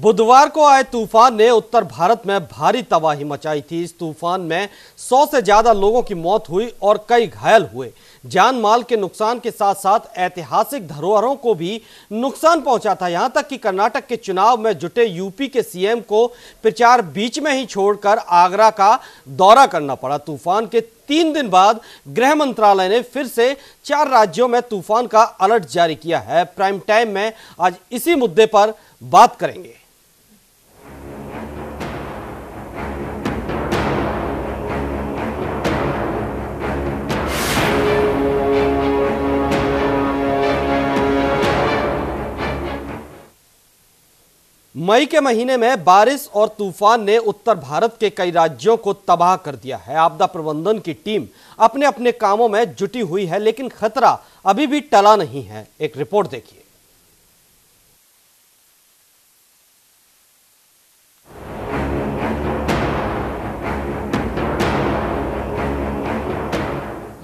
बुधवार को आए तूफान ने उत्तर भारत में भारी तबाही मचाई थी। इस तूफान में 100 से ज्यादा लोगों की मौत हुई और कई घायल हुए। जान माल के नुकसान के साथ साथ ऐतिहासिक धरोहरों को भी नुकसान पहुंचा था। यहां तक कि कर्नाटक के चुनाव में जुटे यूपी के सीएम को प्रचार बीच में ही छोड़कर आगरा का दौरा करना पड़ा। तूफान के 3 दिन बाद गृह मंत्रालय ने फिर से 4 राज्यों में तूफान का अलर्ट जारी किया है। प्राइम टाइम में आज इसी मुद्दे पर बात करेंगे। मई के महीने में बारिश और तूफान ने उत्तर भारत के कई राज्यों को तबाह कर दिया है। आपदा प्रबंधन की टीम अपने अपने कामों में जुटी हुई है, लेकिन खतरा अभी भी टला नहीं है। एक रिपोर्ट देखिए।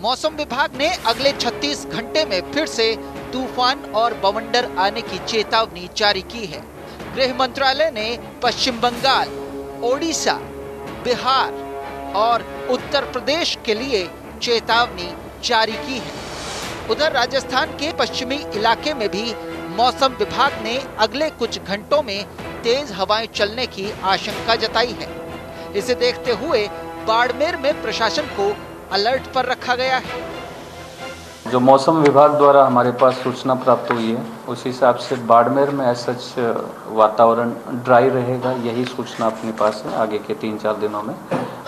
मौसम विभाग ने अगले 36 घंटे में फिर से तूफान और बवंडर आने की चेतावनी जारी की है। गृह मंत्रालय ने पश्चिम बंगाल, ओडिशा, बिहार और उत्तर प्रदेश के लिए चेतावनी जारी की है। उधर राजस्थान के पश्चिमी इलाके में भी मौसम विभाग ने अगले कुछ घंटों में तेज हवाएं चलने की आशंका जताई है। इसे देखते हुए बाड़मेर में प्रशासन को अलर्ट पर रखा गया है। जो मौसम विभाग द्वारा हमारे पास सूचना प्राप्त हुई है, उस हिसाब से बाड़मेर में सच वातावरण ड्राई रहेगा, यही सूचना अपने पास है। आगे के 3-4 दिनों में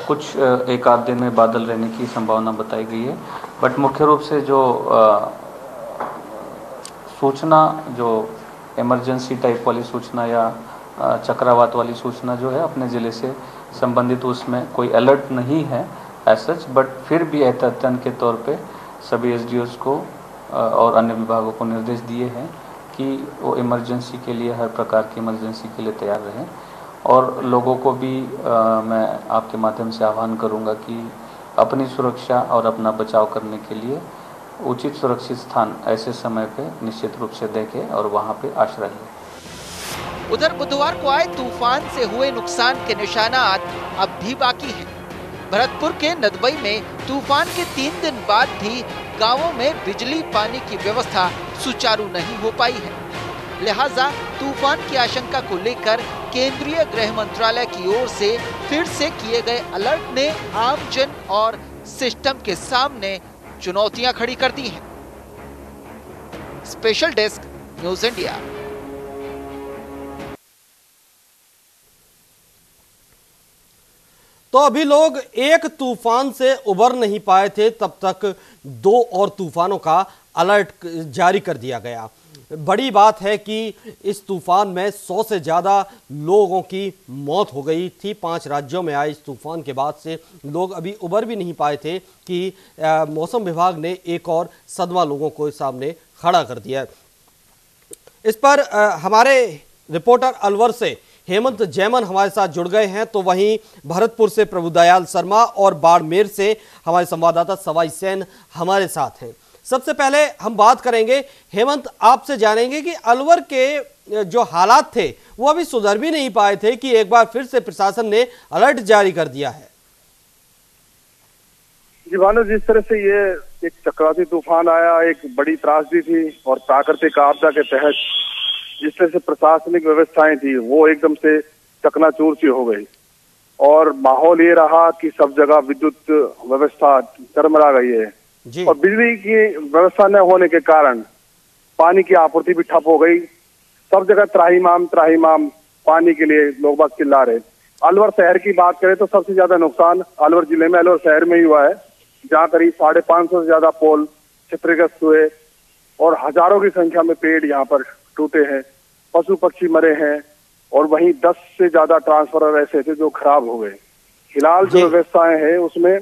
कुछ एक आध दिन में बादल रहने की संभावना बताई गई है। बट मुख्य रूप से जो सूचना, जो इमरजेंसी टाइप वाली सूचना या चक्रवात वाली सूचना जो है अपने ज़िले से संबंधित, उसमें कोई अलर्ट नहीं है सच। बट फिर भी एहतियातन के तौर पे सभी एसडीओज को और अन्य विभागों को निर्देश दिए हैं कि वो इमरजेंसी के लिए, हर प्रकार की इमरजेंसी के लिए तैयार रहें। और लोगों को भी मैं आपके माध्यम से आह्वान करूंगा कि अपनी सुरक्षा और अपना बचाव करने के लिए उचित सुरक्षित स्थान ऐसे समय पे निश्चित रूप से देखें और वहाँ पे आश्रय लें। उधर बुधवार को आए तूफान से हुए नुकसान के निशानात अब भी बाकी हैं। भरतपुर के नदबई में तूफान के 3 दिन बाद भी गांवों में बिजली पानी की व्यवस्था सुचारू नहीं हो पाई है। लिहाजा तूफान की आशंका को लेकर केंद्रीय गृह मंत्रालय की ओर से फिर से किए गए अलर्ट ने आम जन और सिस्टम के सामने चुनौतियां खड़ी कर दी हैं। Special desk, news India. तो अभी लोग एक तूफान से उबर नहीं पाए थे, तब तक 2 और तूफानों का अलर्ट जारी कर दिया गया। बड़ी बात है कि इस तूफान में 100 से ज़्यादा लोगों की मौत हो गई थी। 5 राज्यों में आए इस तूफान के बाद से लोग अभी उबर भी नहीं पाए थे कि मौसम विभाग ने एक और सदमा लोगों को सामने खड़ा कर दिया। इस पर हमारे रिपोर्टर अलवर से हेमंत जैमन हमारे साथ जुड़ गए हैं, तो वहीं भरतपुर से प्रभुदयाल शर्मा और बाड़मेर से हमारे संवाददाता सवाई सेन हमारे साथ हैं। सबसे पहले हम बात करेंगे, हेमंत आपसे जानेंगे कि अलवर के जो हालात थे वो अभी सुधर भी नहीं पाए थे कि एक बार फिर से प्रशासन ने अलर्ट जारी कर दिया है। जी भानु, जिस तरह से ये एक चक्रवाती तूफान आया, एक बड़ी त्रासदी थी और प्राकृतिक आपदा के तहत जिस तरह से प्रशासनिक व्यवस्थाएं थी वो एकदम से चकनाचूर सी हो गई और माहौल ये रहा कि सब जगह विद्युत व्यवस्था चरमरा गई है जी। और बिजली की व्यवस्था न होने के कारण पानी की आपूर्ति भी ठप हो गई। सब जगह त्राहिमाम पानी के लिए लोग बाग चिल्ला रहे। अलवर शहर की बात करें तो सबसे ज्यादा नुकसान अलवर जिले में अलवर शहर में ही हुआ है, जहाँ करीब 550 से ज्यादा पोल क्षतिग्रस्त हुए और हजारों की संख्या में पेड़ यहाँ पर टूटे हैं, पशु पक्षी मरे हैं और वहीं 10 से ज्यादा ट्रांसफार्मर ऐसे थे जो खराब हो गए। फिलहाल जो व्यवस्थाएं हैं उसमें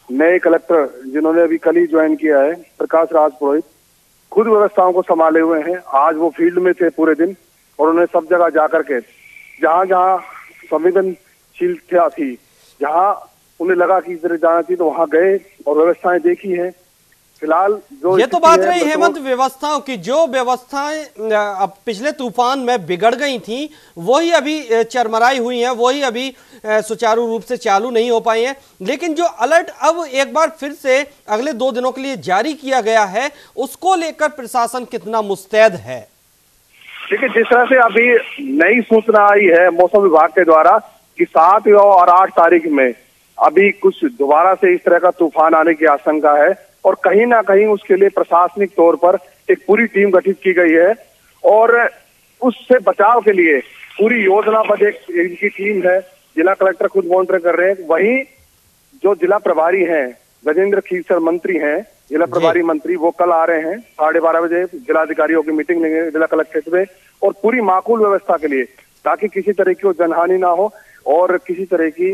नए कलेक्टर जिन्होंने अभी कल ही ज्वाइन किया है, प्रकाश राज पुरोहित, खुद व्यवस्थाओं को संभाले हुए हैं। आज वो फील्ड में थे पूरे दिन और उन्होंने सब जगह जाकर के जहां जहां संवेदनशीलता थी, जहां उन्हें लगा कि इधर जाना चाहिए तो वहां गए और व्यवस्थाएं देखी हैं। फिलहाल जो ये तो बात रही हेमंत व्यवस्थाओं की, जो व्यवस्थाएं अब पिछले तूफान में बिगड़ गई थी वही अभी चरमराई हुई हैं, वही अभी सुचारू रूप से चालू नहीं हो पाई हैं। लेकिन जो अलर्ट अब एक बार फिर से अगले 2 दिनों के लिए जारी किया गया है, उसको लेकर प्रशासन कितना मुस्तैद है? देखिए, जिस तरह से अभी नई सूचना आई है मौसम विभाग के द्वारा कि 7 और 8 तारीख में अभी कुछ दोबारा से इस तरह का तूफान आने की आशंका है और कहीं ना कहीं उसके लिए प्रशासनिक तौर पर एक पूरी टीम गठित की गई है और उससे बचाव के लिए पूरी योजनाबद्ध एक इनकी टीम है। जिला कलेक्टर खुद मॉनिटर कर रहे हैं। वहीं जो जिला प्रभारी हैं, गजेंद्र खीसर मंत्री हैं, जिला प्रभारी मंत्री, वो कल आ रहे हैं 12:30 बजे जिलाधिकारियों की मीटिंग लेंगे जिला कलेक्ट्रेट में और पूरी माकूल व्यवस्था के लिए, ताकि किसी तरह की जनहानि ना हो और किसी तरह की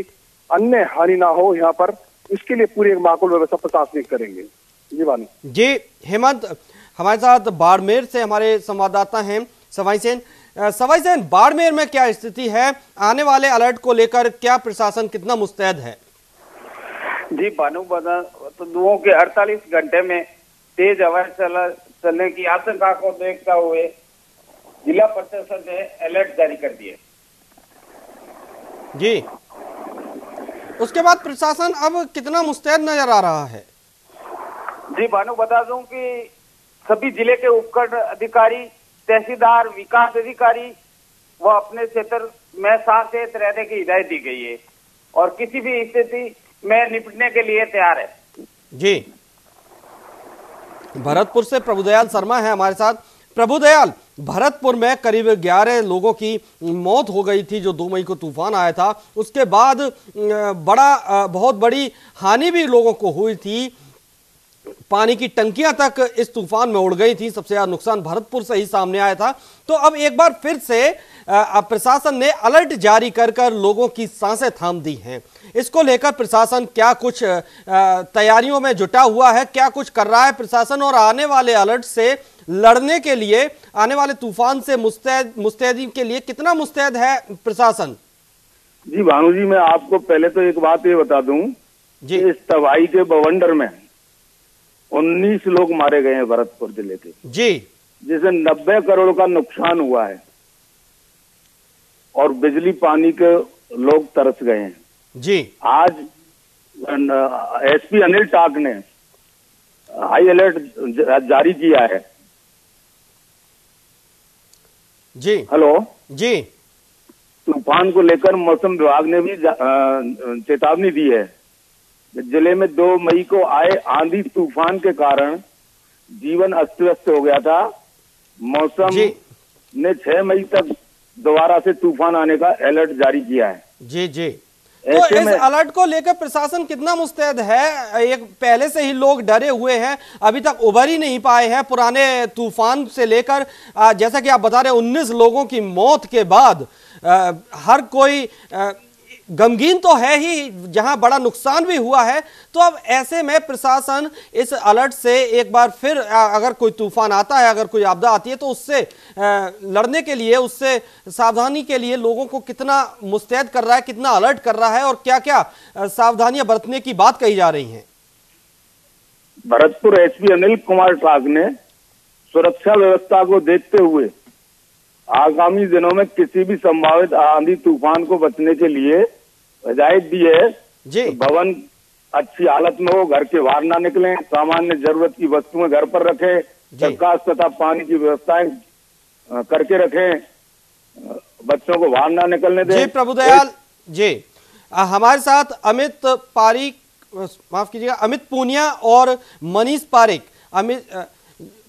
अन्य हानि ना हो यहाँ पर, इसके लिए पूरी एक माकूल व्यवस्था प्रशासनिक करेंगे। जी बानी जी। हेमंत, हमारे साथ बाड़मेर से हमारे संवाददाता हैं सवाई सेन। सवाई सेन, बाड़मेर में क्या स्थिति है? आने वाले अलर्ट को लेकर क्या प्रशासन कितना मुस्तैद है? जी बानू दुओं के 48 घंटे में तेज हवाएं चलने की आशंका को देखते हुए जिला प्रशासन ने अलर्ट जारी कर दिए। जी, उसके बाद प्रशासन अब कितना मुस्तैद नजर आ रहा है? जी बानू, बता दूं कि सभी जिले के उपखंड अधिकारी, तहसीलदार, विकास अधिकारी वो अपने क्षेत्र में सावचेत रहने की हिदायत दी गई है और किसी भी स्थिति में निपटने के लिए तैयार है। जी, भरतपुर से प्रभुदयाल शर्मा है हमारे साथ। प्रभुदयाल, भरतपुर में करीब 11 लोगों की मौत हो गई थी जो 2 मई को तूफान आया था। उसके बाद बहुत बड़ी हानि भी लोगों को हुई थी। पानी की टंकियां तक इस तूफान में उड़ गई थी। सबसे ज्यादा नुकसान भरतपुर से ही सामने आया था। तो अब एक बार फिर से प्रशासन ने अलर्ट जारी कर लोगों की सांसें थाम दी हैं। इसको लेकर प्रशासन क्या कुछ तैयारियों में जुटा हुआ है, क्या कुछ कर रहा है प्रशासन, और आने वाले अलर्ट से लड़ने के लिए, आने वाले तूफान से मुस्तैदी के लिए कितना मुस्तैद है प्रशासन? जी भानु जी, मैं आपको पहले तो एक बात ये बता दूं जी, इस तबाही के बवंडर में 19 लोग मारे गए हैं भरतपुर जिले के जी, जिसे 90 करोड़ का नुकसान हुआ है और बिजली पानी के लोग तरस गए हैं जी। आज एसपी अनिल टाक ने हाई अलर्ट जारी किया है। जी हेलो जी। तूफान को लेकर मौसम विभाग ने भी चेतावनी दी है। जिले में 2 मई को आए आंधी तूफान के कारण जीवन अस्त व्यस्त हो गया था। मौसम ने 6 मई तक दोबारा से तूफान आने का अलर्ट जारी किया है। जी जी। तो इस अलर्ट को लेकर प्रशासन कितना मुस्तैद है? एक पहले से ही लोग डरे हुए हैं, अभी तक उभर ही नहीं पाए हैं पुराने तूफान से लेकर। जैसा कि आप बता रहे 19 लोगों की मौत के बाद हर कोई गमगीन तो है ही, जहां बड़ा नुकसान भी हुआ है। तो अब ऐसे में प्रशासन इस अलर्ट से एक बार फिर अगर कोई तूफान आता है, अगर कोई आपदा आती है, तो उससे लड़ने के लिए, उससे सावधानी के लिए लोगों को कितना मुस्तैद कर रहा है, कितना अलर्ट कर रहा है, और क्या क्या सावधानियां बरतने की बात कही जा रही हैं? भरतपुर एसपी अनिल कुमार टाक ने सुरक्षा व्यवस्था को देखते हुए आगामी दिनों में किसी भी संभावित आंधी तूफान को बचने के लिए हिदायत दी है जी। तो भवन अच्छी हालत में हो, घर के बाहर ना निकलें, सामान्य जरूरत की वस्तुएं घर पर रखें, प्रकाश तथा पानी की व्यवस्थाएं करके रखें, बच्चों को बाहर ना निकलने दें। जी प्रभुदयाल जी, हमारे साथ अमित पारिक, माफ कीजिएगा, अमित पूनिया और मनीष पारिक,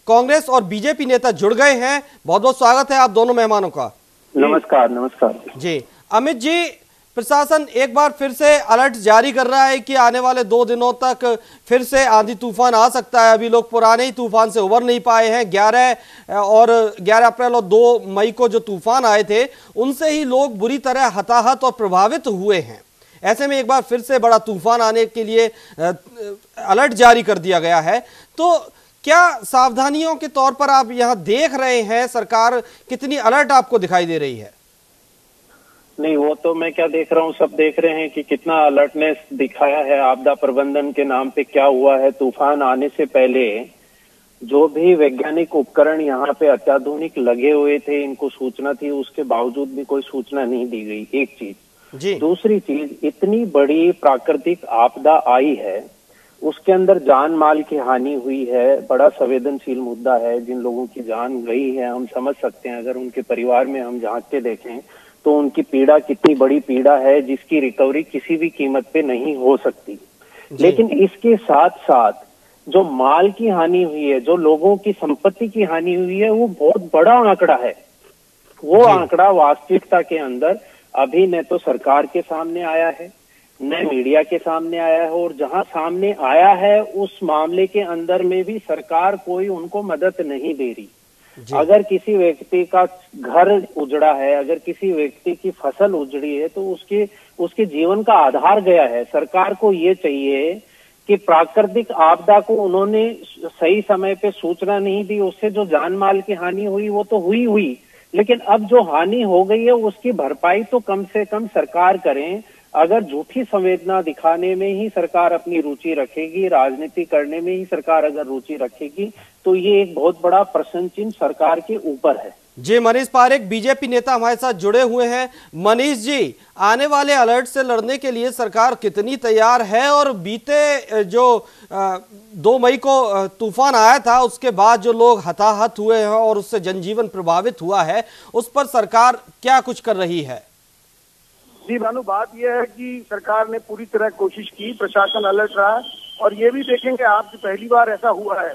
कांग्रेस और बीजेपी नेता जुड़ गए हैं। बहुत बहुत स्वागत है आप दोनों मेहमानों का। नमस्कार। नमस्कार जी। अमित जी, प्रशासन एक बार फिर से अलर्ट जारी कर रहा है कि आने वाले 2 दिनों तक फिर से आंधी तूफान आ सकता है। अभी लोग पुराने ही तूफान से उबर नहीं पाए हैं। 11 अप्रैल और 2 मई को जो तूफान आए थे उनसे ही लोग बुरी तरह हताहत और प्रभावित हुए हैं। ऐसे में एक बार फिर से बड़ा तूफान आने के लिए अलर्ट जारी कर दिया गया है। तो क्या सावधानियों के तौर पर आप यहां देख रहे हैं, सरकार कितनी अलर्ट आपको दिखाई दे रही है? नहीं, वो तो मैं क्या देख रहा हूँ, सब देख रहे हैं कि कितना अलर्टनेस दिखाया है आपदा प्रबंधन के नाम पे। क्या हुआ है, तूफान आने से पहले जो भी वैज्ञानिक उपकरण यहाँ पे अत्याधुनिक लगे हुए थे, इनको सूचना थी, उसके बावजूद भी कोई सूचना नहीं दी गई, एक चीज। जी। दूसरी चीज, इतनी बड़ी प्राकृतिक आपदा आई है, उसके अंदर जान माल की हानि हुई है, बड़ा संवेदनशील मुद्दा है। जिन लोगों की जान गई है हम समझ सकते हैं, अगर उनके परिवार में हम झांक के देखें तो उनकी पीड़ा कितनी बड़ी पीड़ा है, जिसकी रिकवरी किसी भी कीमत पे नहीं हो सकती। लेकिन इसके साथ साथ जो माल की हानि हुई है, जो लोगों की संपत्ति की हानि हुई है, वो बहुत बड़ा आंकड़ा है। वो आंकड़ा वास्तविकता के अंदर अभी न तो सरकार के सामने आया है, न मीडिया के सामने आया है, और जहां सामने आया है उस मामले के अंदर में भी सरकार कोई उनको मदद नहीं दे रही। अगर किसी व्यक्ति का घर उजड़ा है, अगर किसी व्यक्ति की फसल उजड़ी है, तो उसके जीवन का आधार गया है। सरकार को ये चाहिए कि प्राकृतिक आपदा को उन्होंने सही समय पे सूचना नहीं दी, उससे जो जान माल की हानि हुई वो तो हुई, लेकिन अब जो हानि हो गई है उसकी भरपाई तो कम से कम सरकार करें। अगर झूठी संवेदना दिखाने में ही सरकार अपनी रुचि रखेगी, राजनीति करने में ही सरकार अगर रुचि रखेगी, तो ये एक बहुत बड़ा प्रश्न चिन्ह सरकार के ऊपर है। जी, मनीष पारेख बीजेपी नेता हमारे साथ जुड़े हुए हैं। मनीष जी, आने वाले अलर्ट से लड़ने के लिए सरकार कितनी तैयार है, और बीते जो 2 मई को तूफान आया था उसके बाद जो लोग हताहत हुए हैं और उससे जनजीवन प्रभावित हुआ है, उस पर सरकार क्या कुछ कर रही है? जी भानु, बात यह है कि सरकार ने पूरी तरह कोशिश की, प्रशासन अलर्ट रहा है। और ये भी देखेंगे आप कि पहली बार ऐसा हुआ है,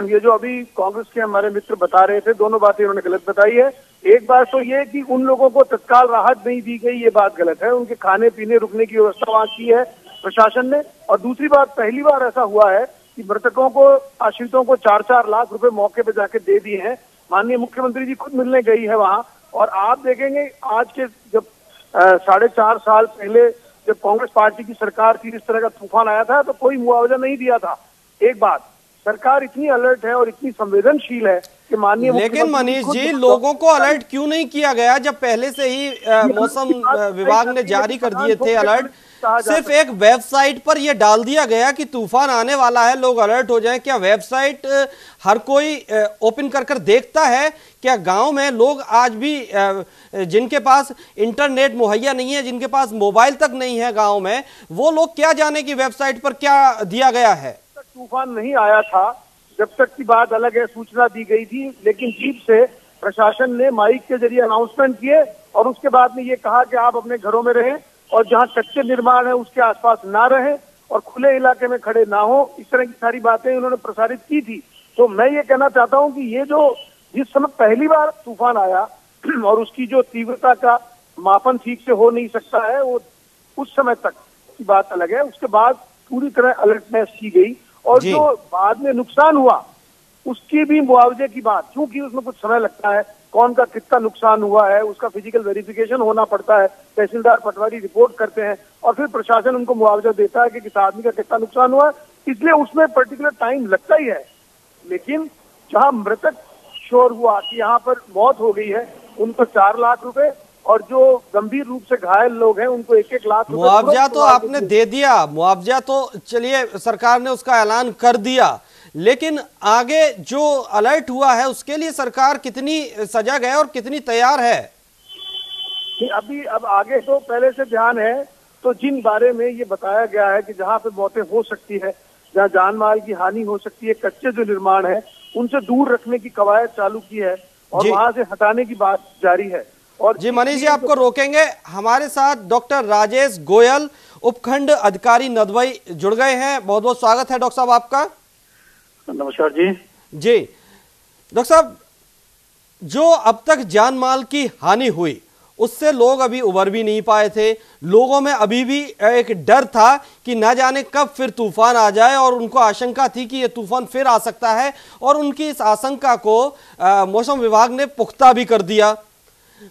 ये जो अभी कांग्रेस के हमारे मित्र बता रहे थे, दोनों बातें उन्होंने गलत बताई है। एक बात तो ये कि उन लोगों को तत्काल राहत नहीं दी गई, ये बात गलत है। उनके खाने पीने रुकने की व्यवस्था वहां की है प्रशासन ने। और दूसरी बात, पहली बार ऐसा हुआ है कि मृतकों को, आश्रितों को 4-4 लाख रुपए मौके पर जाके दे दिए हैं। माननीय मुख्यमंत्री जी खुद मिलने गई है वहां। और आप देखेंगे आज के जब 4.5 साल पहले जब कांग्रेस पार्टी की सरकार थी, इस तरह का तूफान आया था तो कोई मुआवजा नहीं दिया था। एक बात, सरकार इतनी अलर्ट है और इतनी संवेदनशील है कि माननीय, लेकिन मनीष जी, लोगों को अलर्ट क्यों नहीं किया गया जब पहले से ही मौसम विभाग ने जारी कर दिए थे अलर्ट? सिर्फ एक वेबसाइट पर यह डाल दिया गया कि तूफान आने वाला है, लोग अलर्ट हो जाएं। क्या वेबसाइट हर कोई ओपन कर देखता है? क्या गांव में लोग आज भी जिनके पास इंटरनेट मुहैया नहीं है, जिनके पास मोबाइल तक नहीं है गांव में, वो लोग क्या जाने की वेबसाइट पर क्या दिया गया है? तूफान नहीं आया था जब तक की बात अलग है, सूचना दी गई थी, लेकिन जीप से प्रशासन ने माइक के जरिए अनाउंसमेंट किए और उसके बाद में ये कहा कि आप अपने घरों में रहें और जहां कच्चे निर्माण है उसके आसपास ना रहें और खुले इलाके में खड़े ना हो। इस तरह की सारी बातें उन्होंने प्रसारित की थी। तो मैं ये कहना चाहता हूं कि ये जो जिस समय पहली बार तूफान आया और उसकी जो तीव्रता का मापन ठीक से हो नहीं सकता है, वो उस समय तक की बात अलग है। उसके बाद पूरी तरह अलर्टनेस की गई और जो बाद में नुकसान हुआ उसकी भी मुआवजे की बात, क्योंकि उसमें कुछ समय लगता है, कौन का कितना नुकसान हुआ है उसका फिजिकल वेरिफिकेशन होना पड़ता है, तहसीलदार पटवारी रिपोर्ट करते हैं और फिर प्रशासन उनको मुआवजा देता है कि किस आदमी का कितना नुकसान हुआ है। इसलिए उसमें पर्टिकुलर टाइम लगता ही है। लेकिन जहां मृतक श्योर हुआ कि यहाँ पर मौत हो गई है, उनको 4 लाख रुपए और जो गंभीर रूप से घायल लोग हैं उनको 1-1 लाख रुपए मुआवजा तो आपने दे दिया। मुआवजा तो चलिए सरकार ने उसका ऐलान कर दिया, लेकिन आगे जो अलर्ट हुआ है उसके लिए सरकार कितनी सजग है और कितनी तैयार है? अब आगे तो पहले से ध्यान है। तो जिन बारे में ये बताया गया है कि जहाँ पे मौतें हो सकती है, जहाँ जान माल की हानि हो सकती है, कच्चे जो निर्माण है उनसे दूर रखने की कवायद चालू की है और वहां से हटाने की बात जारी है। और जी मनीष जी, आपको रोकेंगे। हमारे साथ डॉक्टर राजेश गोयल, उपखंड अधिकारी नदवई जुड़ गए हैं। बहुत बहुत स्वागत है डॉक्टर साहब आपका। नमस्कार जी। जी डॉक्टर साहब, जो अब तक जान माल की हानि हुई उससे लोग अभी उबर भी नहीं पाए थे। लोगों में अभी भी एक डर था कि न जाने कब फिर तूफान आ जाए और उनको आशंका थी कि यह तूफान फिर आ सकता है और उनकी इस आशंका को मौसम विभाग ने पुख्ता भी कर दिया।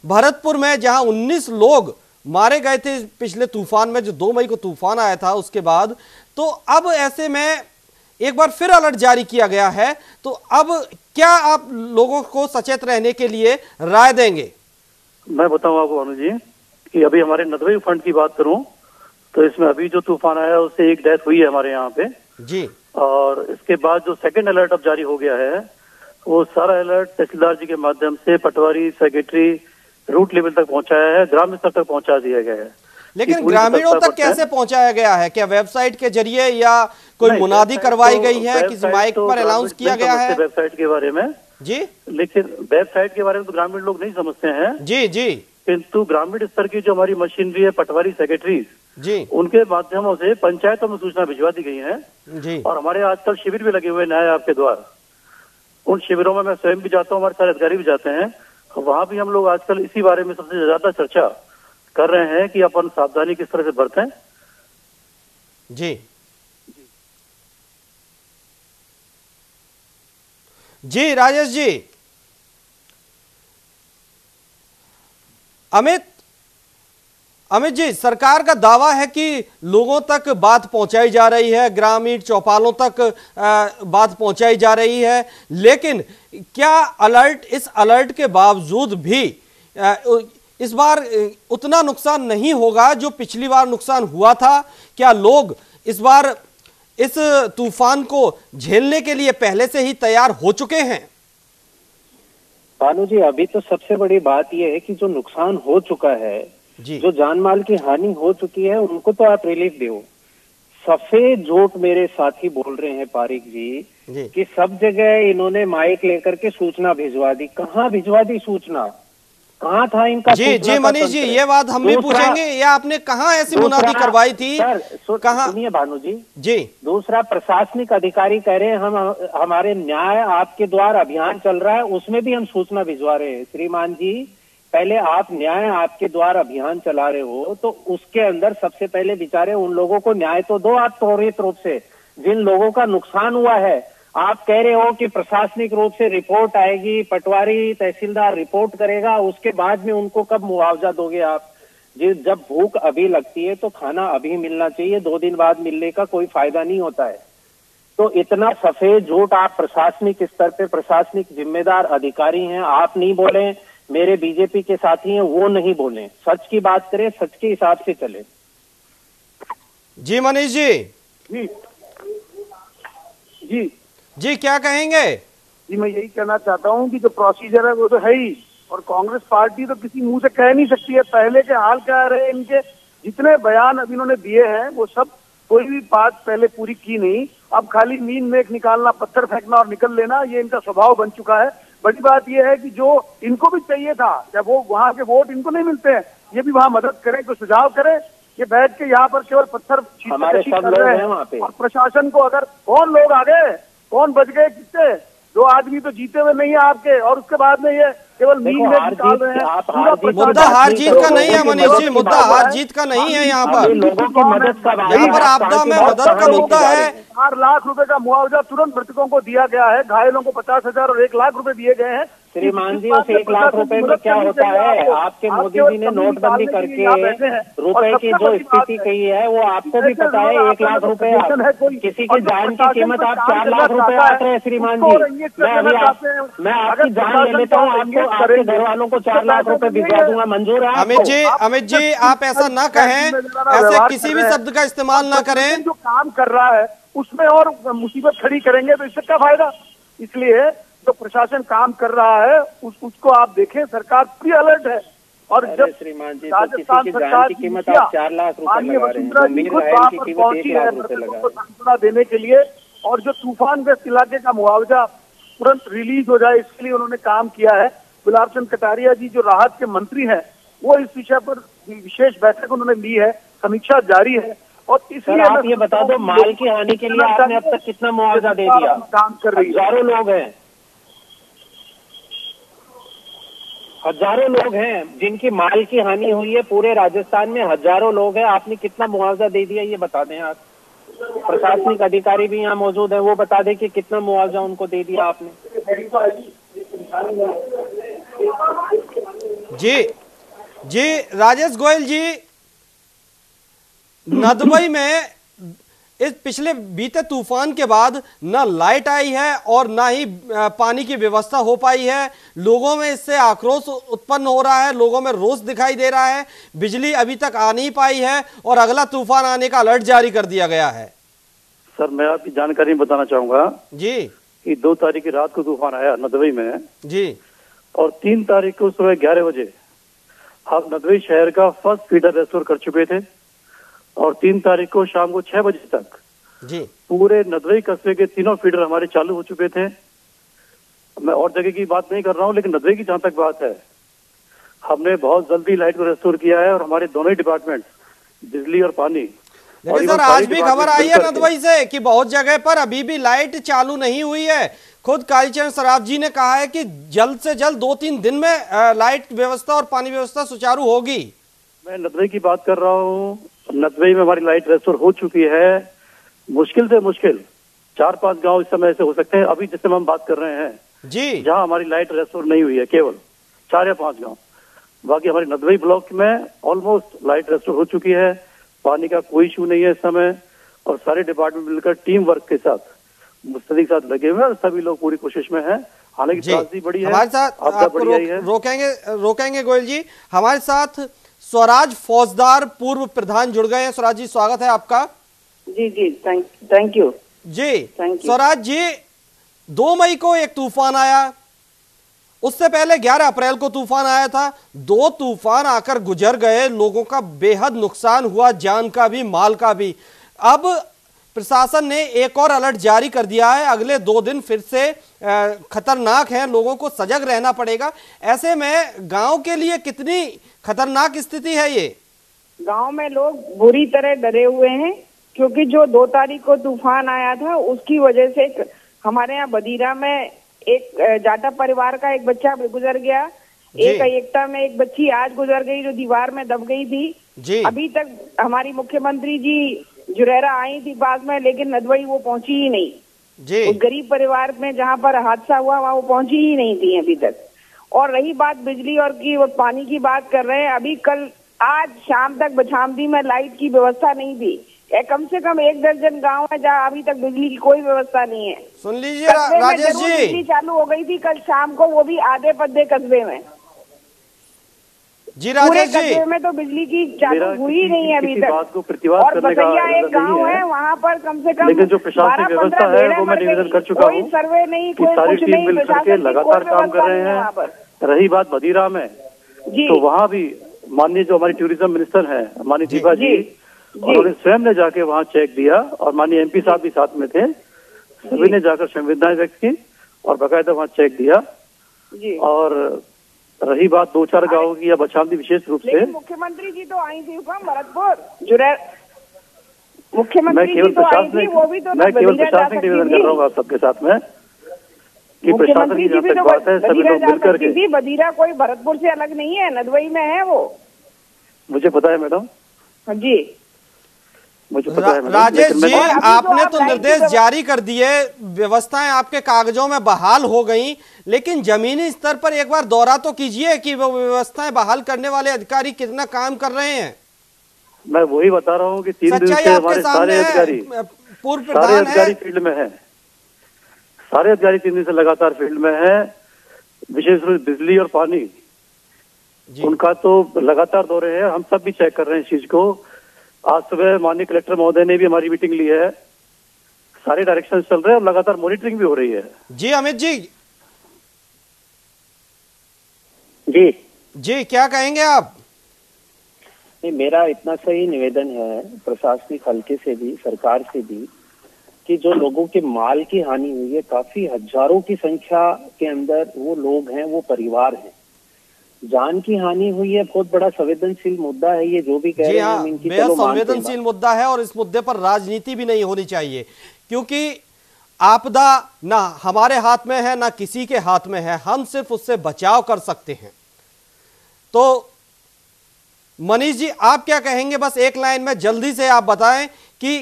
भरतपुर में जहां 19 लोग मारे गए थे पिछले तूफान में, जो 2 मई को तूफान आया था उसके बाद, तो अब ऐसे में एक बार फिर अलर्ट जारी किया गया है। तो अब क्या आप लोगों को सचेत रहने के लिए राय देंगे? मैं बताऊं आपको भानु जी कि अभी हमारे नदवे फंड की बात करूं तो इसमें अभी जो तूफान आया उससे एक डेथ हुई है हमारे यहाँ पे जी। और इसके बाद जो सेकंड अलर्ट अब जारी हो गया है वो सारा अलर्ट तहसीलदार जी के माध्यम से पटवारी सेक्रेटरी रूट लेवल तक पहुंचाया है, ग्राम स्तर तक पहुंचा दिया गया है। लेकिन ग्रामीणों तक कैसे पहुंचाया गया है? क्या वेबसाइट के जरिए या कोई मुनादी करवाई गई है? किसी माइक पर अनाउंस किया गया है? वेबसाइट के बारे में जी, लेकिन वेबसाइट के बारे में तो ग्रामीण लोग नहीं समझते हैं जी जी, किंतु ग्रामीण स्तर की जो हमारी मशीनरी है, पटवारी सेक्रेटरीज जी, उनके माध्यमों से पंचायतों में सूचना भिजवा दी गई है जी। और हमारे आजकल शिविर भी लगे हुए न्याय आपके द्वार, उन शिविरों में मैं स्वयं भी जाता हूँ, हमारे सारे अधिकारी भी जाते हैं। वहां भी हम लोग आजकल इसी बारे में सबसे ज्यादा चर्चा कर रहे हैं कि अपन सावधानी किस तरह से बरतें। जी जी, राजेश जी। अमित जी, सरकार का दावा है कि लोगों तक बात पहुंचाई जा रही है, ग्रामीण चौपालों तक बात पहुंचाई जा रही है, लेकिन क्या इस अलर्ट के बावजूद भी इस बार उतना नुकसान नहीं होगा जो पिछली बार नुकसान हुआ था? क्या लोग इस बार इस तूफान को झेलने के लिए पहले से ही तैयार हो चुके हैं? भानु जी, अभी तो सबसे बड़ी बात यह है कि जो नुकसान हो चुका है, जो जान माल की हानि हो चुकी है, उनको तो आप रिलीफ दो। सफेद झूठ मेरे साथी बोल रहे हैं पारिक जी कि सब जगह इन्होंने माइक लेकर के सूचना भिजवा दी। कहाँ भिजवा दी सूचना? कहाँ था इनका? जी जी मनीष जी, ये बात हम भी पूछेंगे, या आपने कहाँ ऐसी मुनादी करवाई थी? कहाँ? सुनिए भानु जी, जी। दूसरा, प्रशासनिक अधिकारी कह रहे हैं हमारे न्याय आपके द्वार अभियान चल रहा है, उसमें भी हम सूचना भिजवा रहे हैं। श्रीमान जी, पहले आप न्याय आपके द्वार अभियान चला रहे हो तो उसके अंदर सबसे पहले बेचारे उन लोगों को न्याय तो दो आप त्वरित रूप से, जिन लोगों का नुकसान हुआ है। आप कह रहे हो कि प्रशासनिक रूप से रिपोर्ट आएगी, पटवारी तहसीलदार रिपोर्ट करेगा, उसके बाद में उनको कब मुआवजा दोगे आप? जब भूख अभी लगती है तो खाना अभी मिलना चाहिए, 2 दिन बाद मिलने का कोई फायदा नहीं होता है। तो इतना सफेद झूठ आप प्रशासनिक स्तर पे, प्रशासनिक जिम्मेदार अधिकारी हैं, आप नहीं बोले, मेरे बीजेपी के साथी हैं वो नहीं बोले। सच की बात करें, सच के हिसाब से चले। जी मनीष जी। जी जी जी, क्या कहेंगे? जी, मैं यही कहना चाहता हूँ कि जो प्रोसीजर है वो तो है ही, और कांग्रेस पार्टी तो किसी मुंह से कह नहीं सकती है पहले के हाल क्या रहे। इनके जितने बयान अभी इन्होंने दिए हैं वो सब कोई भी बात पहले पूरी की नहीं, अब खाली नींद में निकालना, पत्थर फेंकना और निकल लेना, ये इनका स्वभाव बन चुका है। बड़ी बात यह है कि जो इनको भी चाहिए था, जब वो वहां के वोट इनको नहीं मिलते हैं, ये भी वहां मदद करें, कोई सुझाव करें। ये बैठ के यहाँ पर केवल पत्थर हमारे सब लोग हैं वहाँ पे। और प्रशासन को अगर कौन लोग आ गए, कौन बच गए, किससे? 2 आदमी तो जीते हुए नहीं है आपके, और उसके बाद में ये केवल नींद में निकाल रहे हैं। मुद्दा हार जीत का नहीं है मनीष जी, मुद्दा हार जीत का नहीं है। यहाँ पर लोगों की मदद का, यहाँ पर आपदा में मदद का मुद्दा है। 4 लाख रुपए का मुआवजा तुरंत मृतकों को दिया गया है, घायलों को 50,000 और 1 लाख रुपए दिए गए हैं। श्रीमान जी, उस 1 लाख रुपए में क्या होता है? आपके मोदी जी ने नोटबंदी करके रुपए की जो स्थिति कही है वो आपको भी पता है। 1 लाख रुपए, किसी की जान की कीमत आप 4 लाख रुपए आते हैं। श्रीमान जी, मैं आपकी जान ले लेता हूँ, आपको आपके घर वालों को 4 लाख रुपए भिजवा दूंगा, मंजूर है? अमित जी, आप ऐसा ना कहें, ऐसे किसी भी शब्द का इस्तेमाल ना करें। जो काम कर रहा है उसमें और मुसीबत खड़ी करेंगे तो इससे क्या फायदा? इसलिए जो प्रशासन काम कर रहा है उसको आप देखें, सरकार प्री अलर्ट है। और जब श्रीमान जी, तो किसी की जान की कीमत आप 4 लाख रुपए लगा रहे हैं, तो मीर रायल की कीमत 1 लाख रुपए लगा रहे हैं। सांत्वना देने के लिए और जो तूफानग्रस्त इलाके का मुआवजा तुरंत रिलीज हो जाए, इसके लिए उन्होंने काम किया है। गुलाब चंद कटारिया जी जो राहत के मंत्री हैं, वो इस विषय पर विशेष बैठक उन्होंने ली है, समीक्षा जारी है। और इसलिए आप ये बता दो, माल की हानि के लिए आपने अब तक कितना मुआवजा दे दिया? काम कर रही है, हजारों लोग हैं, हजारों लोग हैं जिनकी माल की हानि हुई है। पूरे राजस्थान में हजारों लोग हैं, आपने कितना मुआवजा दे दिया ये बता दें आप। प्रशासनिक अधिकारी भी यहाँ मौजूद है, वो बता दें कि कितना मुआवजा उनको दे दिया आपने। जी जी, राजेश गोयल जी, नदबई में इस पिछले बीते तूफान के बाद न लाइट आई है और ना ही पानी की व्यवस्था हो पाई है। लोगों में इससे आक्रोश उत्पन्न हो रहा है, लोगों में रोष दिखाई दे रहा है। बिजली अभी तक आ नहीं पाई है और अगला तूफान आने का अलर्ट जारी कर दिया गया है। सर मैं आपकी जानकारी बताना चाहूंगा जी कि 2 तारीख की रात को तूफान आया नदवई में जी, और 3 तारीख को सुबह 11 बजे हम नदवई शहर का फर्स्ट फीडर रेस्टोर कर चुके थे और 3 तारीख को शाम को 6 बजे तक जी पूरे नदवई कस्बे के तीनों फीडर हमारे चालू हो चुके थे। मैं और जगह की बात नहीं कर रहा हूँ, लेकिन नदवई की जहां तक बात है, हमने बहुत जल्दी लाइट को रेस्टोर किया है और हमारे दोनों ही डिपार्टमेंट, बिजली और पानी। लेकिन सर आज भी खबर आई है नदवई से कि बहुत जगह पर अभी भी लाइट चालू नहीं हुई है। खुद कालीचरण सराफ जी ने कहा है कि जल्द से जल्द 2-3 दिन में लाइट व्यवस्था और पानी व्यवस्था सुचारू होगी। मैं नदवई की बात कर रहा हूँ, नदवई में हमारी लाइट रेस्टोर हो चुकी है। मुश्किल से मुश्किल 4-5 गांव इस समय ऐसे हो सकते हैं अभी जिससे हम बात कर रहे हैं जी, जहां हमारी लाइट रेस्टोर नहीं हुई है, केवल 4 या 5 गांव। बाकी हमारी नदवई ब्लॉक में ऑलमोस्ट लाइट रेस्टोर हो चुकी है, पानी का कोई इशू नहीं है इस समय, और सारे डिपार्टमेंट मिलकर टीम वर्क के साथ मुस्तैदी के साथ लगे हुए हैं। सभी लोग पूरी कोशिश में हैं। हालांकि त्रासदी बड़ी है, हमारे साथ आपको रोकेंगे गोयल जी। हमारे साथ स्वराज फौजदार पूर्व प्रधान जुड़ गए हैं। स्वराज जी स्वागत है आपका। जी जी थैंक यू जी। स्वराज जी, 2 मई को एक तूफान आया, उससे पहले 11 अप्रैल को तूफान आया था। 2 तूफान आकर गुजर गए, लोगों का बेहद नुकसान हुआ, जान का भी माल का भी। अब प्रशासन ने एक और अलर्ट जारी कर दिया है, अगले 2 दिन फिर से खतरनाक है, लोगों को सजग रहना पड़ेगा। ऐसे में गांव के लिए कितनी खतरनाक स्थिति है ये? गांव में लोग बुरी तरह डरे हुए हैं, क्योंकि जो 2 तारीख को तूफान आया था उसकी वजह से हमारे यहाँ बदीरा में एक जाटा परिवार का एक बच्चा गुजर गया, एक एकता में एक बच्ची आज गुजर गई जो दीवार में दब गई थी जी। अभी तक हमारी मुख्यमंत्री जी जुरेरा आई थी पास में, लेकिन नदवई वो पहुंची ही नहीं जी। उस गरीब परिवार में जहाँ पर हादसा हुआ वहाँ वो पहुंची ही नहीं थी अभी तक। और रही बात बिजली और पानी की बात कर रहे हैं, अभी कल आज शाम तक बछामदी में लाइट की व्यवस्था नहीं थी। कम से कम 1 दर्जन गांव है जहाँ अभी तक बिजली की कोई व्यवस्था नहीं है। सुन लीजिए राजेश जी, बिजली चालू हो गई थी कल शाम को, वो भी आधे पद्दे कस्बे में जी। राजेश जी, कस्बे में तो बिजली की चालू हुई नहीं है अभी तक। और बसैया एक गाँव है, वहाँ पर कम से कम लेकिन जो प्रशासनिक व्यवस्था है वो मैं निवेदन कर चुका हूँ, सर्वे नहीं, कोई सारी टीम मिल करके लगातार काम कर रहे हैं। रही बात बदीरा में, तो वहाँ भी माननीय जो हमारी टूरिज्म मिनिस्टर है माननीय दीपा जी, उन्होंने स्वयं ने जाके वहाँ चेक दिया और माननीय एमपी साहब भी साथ में थे, सभी ने जाकर संवेदनाएं व्यक्त की और बाकायदा वहाँ चेक दिया जी। और रही बात 2-4 गाँव की या बछामदी विशेष रूप से, मुख्यमंत्री जी तो आई थी भरतपुर जुरैर, मुख्यमंत्री जी तो आई थी, वो भी तो मैं केवल प्रशासनिक निवेदन कर रहा हूँ आप सबके साथ में कि प्रशासन की जहाँ तक बात है सभी लोग मिलकर के। बदीरा कोई भरतपुर से अलग नहीं है, नदवई में है वो, मुझे पता है मैडम। हाँ जी, मुझे पता है। राजेश जी, आपने तो निर्देश जारी कर दिए, व्यवस्थाएं आपके कागजों में बहाल हो गई, लेकिन जमीनी स्तर पर एक बार दौरा तो कीजिए कि वो व्यवस्थाएं बहाल करने वाले अधिकारी कितना काम कर रहे हैं। मैं वही बता रहा हूँ कि 3 दिन से हमारे सारे अधिकारी फील्ड में है, सारे अधिकारी 3 दिन से लगातार फील्ड में है। विशेष रूप से बिजली और पानी उनका तो लगातार दौरे हैं, हम सब भी चेक कर रहे हैं इस चीज को। आज सुबह माननीय कलेक्टर महोदय ने भी हमारी मीटिंग ली है, सारे डायरेक्शन चल रहे हैं और लगातार मॉनिटरिंग भी हो रही है। जी अमित जी, जी जी क्या कहेंगे आप? नहीं, मेरा इतना सही निवेदन है प्रशासनिक हल्के से भी, सरकार से भी, कि जो लोगों के माल की हानि हुई है, काफी हजारों की संख्या के अंदर वो लोग हैं, वो परिवार हैं, जान की हानि हुई है, बहुत बड़ा संवेदनशील मुद्दा है ये, जो भी कह रहे हैं इनकी बेहद संवेदनशील मुद्दा है और इस मुद्दे पर राजनीति भी नहीं होनी चाहिए, क्योंकि आपदा ना हमारे हाथ में है ना किसी के हाथ में है, हम सिर्फ उससे बचाव कर सकते हैं। तो मनीष जी आप क्या कहेंगे? बस एक लाइन में जल्दी से आप बताएं कि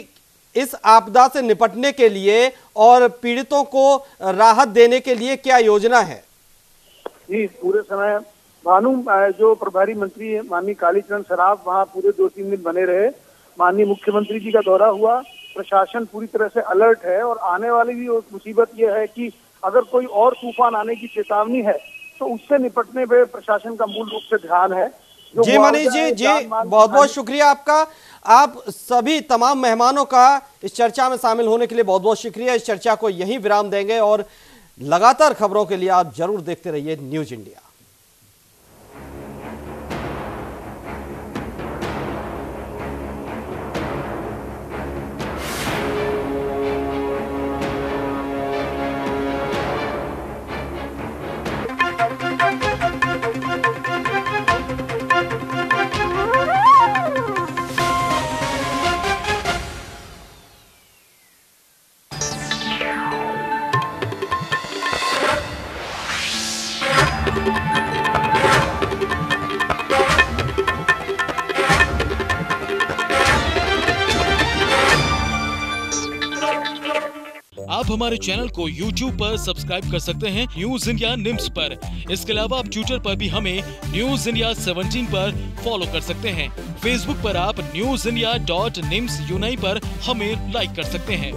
इस आपदा से निपटने के लिए और पीड़ितों को राहत देने के लिए क्या योजना है? जी, पूरे समय भानु जो प्रभारी मंत्री है माननीय कालीचरण सराफ वहाँ पूरे 2-3 दिन बने रहे। माननीय मुख्यमंत्री जी का दौरा हुआ, प्रशासन पूरी तरह से अलर्ट है और आने वाली भी मुसीबत ये है कि अगर कोई और तूफान आने की चेतावनी है तो उससे निपटने पे प्रशासन का मूल रूप से ध्यान है। जी मनीष जी बहुत बहुत शुक्रिया आपका। आप सभी तमाम मेहमानों का इस चर्चा में शामिल होने के लिए बहुत बहुत शुक्रिया। इस चर्चा को यहीं विराम देंगे और लगातार खबरों के लिए आप जरूर देखते रहिए न्यूज इंडिया। आप हमारे चैनल को YouTube पर सब्सक्राइब कर सकते हैं न्यूज इंडिया निम्स पर। इसके अलावा आप ट्विटर पर भी हमें न्यूज इंडिया 17 पर फॉलो कर सकते हैं। फेसबुक पर आप newsindia.nimsuni पर हमें लाइक कर सकते हैं।